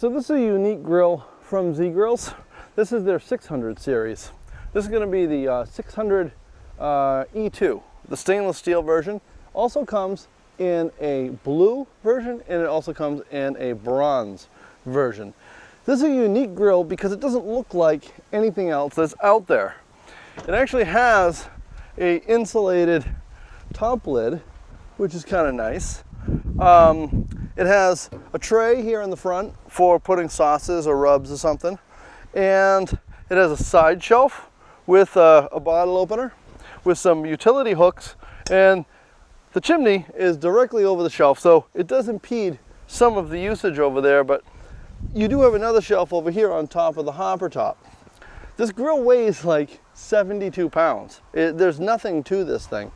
So this is a unique grill from Z Grills. This is their 600 series. This is going to be the 600 E2, the stainless steel version. Also comes in a blue version, and it also comes in a bronze version. This is a unique grill because it doesn't look like anything else that's out there. It actually has a insulated top lid, which is kind of nice. It has a tray here in the front for putting sauces or rubs or something. And it has a side shelf with a bottle opener with some utility hooks. And the chimney is directly over the shelf, so it does impede some of the usage over there, but you do have another shelf over here on top of the hopper top. This grill weighs like 72 pounds. There's nothing to this thing.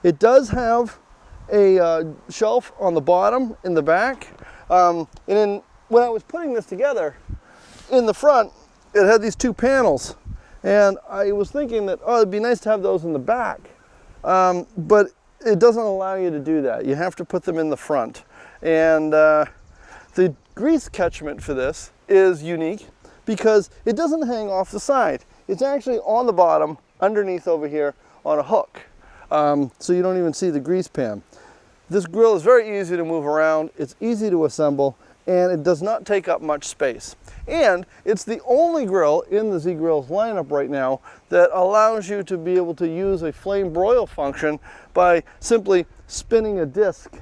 It does have a shelf on the bottom in the back. And then when I was putting this together, in the front, it had these two panels. And I was thinking that, oh, it'd be nice to have those in the back. But it doesn't allow you to do that. You have to put them in the front. And the grease catchment for this is unique because it doesn't hang off the side. It's actually on the bottom, underneath over here on a hook. So you don't even see the grease pan. This grill is very easy to move around, it's easy to assemble, and it does not take up much space. And it's the only grill in the Z Grills lineup right now that allows you to be able to use a flame broil function by simply spinning a disc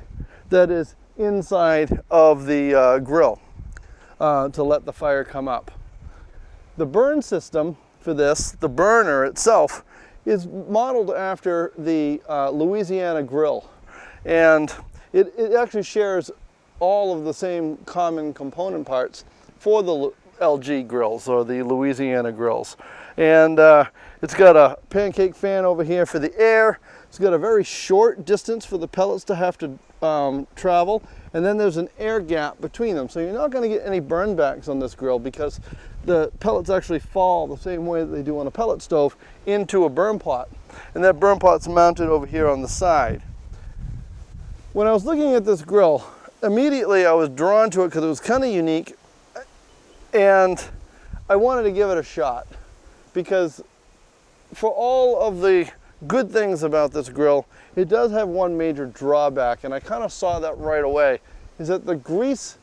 that is inside of the grill to let the fire come up. The burn system for this, the burner itself, is modeled after the Louisiana grill. And it actually shares all of the same common component parts for the LG grills or the Louisiana grills. And it's got a pancake fan over here for the air. It's got a very short distance for the pellets to have to travel. And then there's an air gap between them. So you're not going to get any burn backs on this grill because the pellets actually fall the same way that they do on a pellet stove into a burn pot. And that burn pot's mounted over here on the side. When I was looking at this grill, immediately I was drawn to it because it was kind of unique, and I wanted to give it a shot because for all of the good things about this grill, it does have one major drawback, and I kind of saw that right away, is that the grease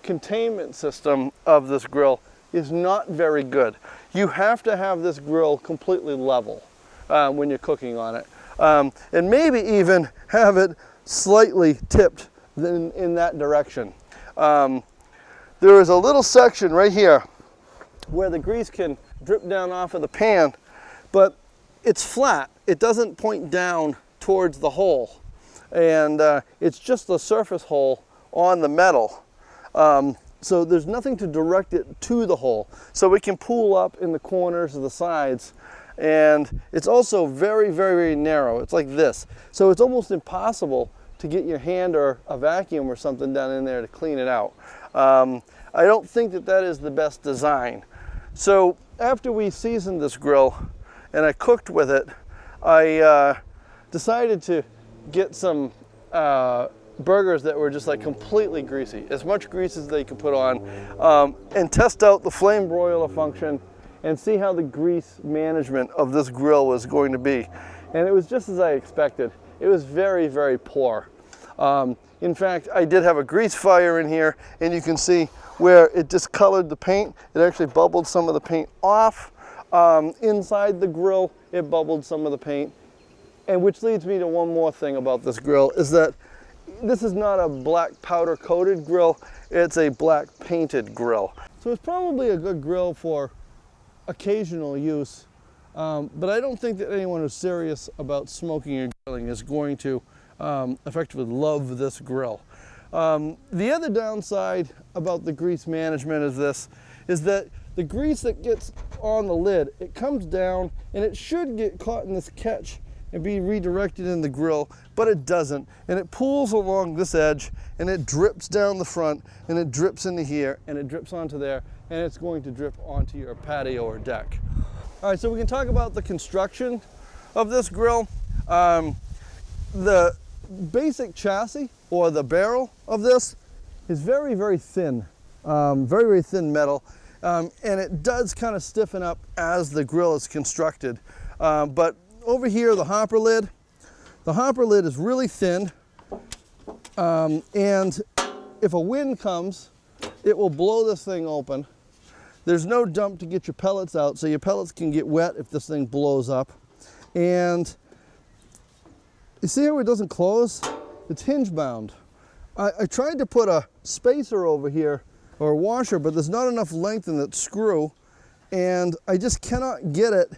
containment system of this grill is not very good. You have to have this grill completely level when you're cooking on it, and maybe even have it slightly tipped in that direction. There is a little section right here where the grease can drip down off of the pan, but it's flat. It doesn't point down towards the hole, and it's just the surface hole on the metal. So there's nothing to direct it to the hole. So it can pool up in the corners of the sides, and it's also very, very, very narrow. It's like this. So it's almost impossible to get your hand or a vacuum or something down in there to clean it out. I don't think that that is the best design. So after we seasoned this grill and I cooked with it, I decided to get some burgers that were just like completely greasy, as much grease as they could put on, and test out the flame broiler function and see how the grease management of this grill was going to be. And it was just as I expected. It was very, very poor. In fact, I did have a grease fire in here, and you can see where it discolored the paint. It actually bubbled some of the paint off. Inside the grill, it bubbled some of the paint. And which leads me to one more thing about this grill, is that this is not a black powder coated grill, it's a black painted grill. So it's probably a good grill for occasional use. But I don't think that anyone who's serious about smoking or grilling is going to effectively love this grill. The other downside about the grease management is that the grease that gets on the lid, it comes down and it should get caught in this catch and be redirected in the grill, but it doesn't. And it pulls along this edge and it drips down the front and it drips into here and it drips onto there, and it's going to drip onto your patio or deck. All right, so we can talk about the construction of this grill. The basic chassis or the barrel of this is very, very thin. very, very thin metal. And it does kind of stiffen up as the grill is constructed. But over here, the hopper lid is really thin. And if a wind comes, it will blow this thing open. There's no dump to get your pellets out, so your pellets can get wet if this thing blows up. And you see how it doesn't close? It's hinge bound. I tried to put a spacer over here, or a washer, but there's not enough length in that screw, and I just cannot get it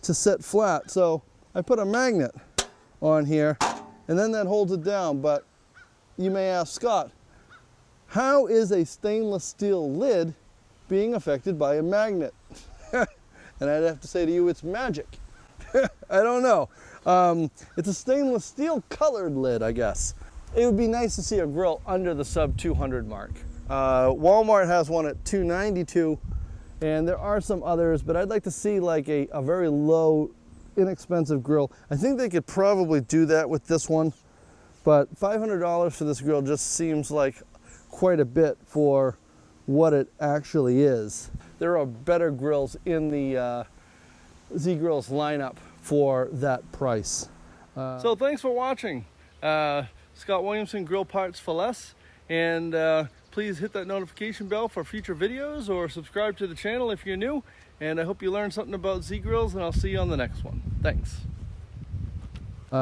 to sit flat. So I put a magnet on here, and then that holds it down. But you may ask, Scott, how is a stainless steel lid being affected by a magnet? And I'd have to say to you, it's magic. I don't know. It's a stainless steel colored lid, I guess. It would be nice to see a grill under the sub 200 mark. Walmart has one at $292, and there are some others, but I'd like to see like a very low, inexpensive grill. I think they could probably do that with this one, but $500 for this grill just seems like quite a bit for what it actually is. There are better grills in the Z-Grills lineup for that price. So thanks for watching. Scott Williamson, Grill Parts for Less, and please hit that notification bell for future videos, or subscribe to the channel if you're new. And I hope you learned something about Z-Grills, and I'll see you on the next one. Thanks.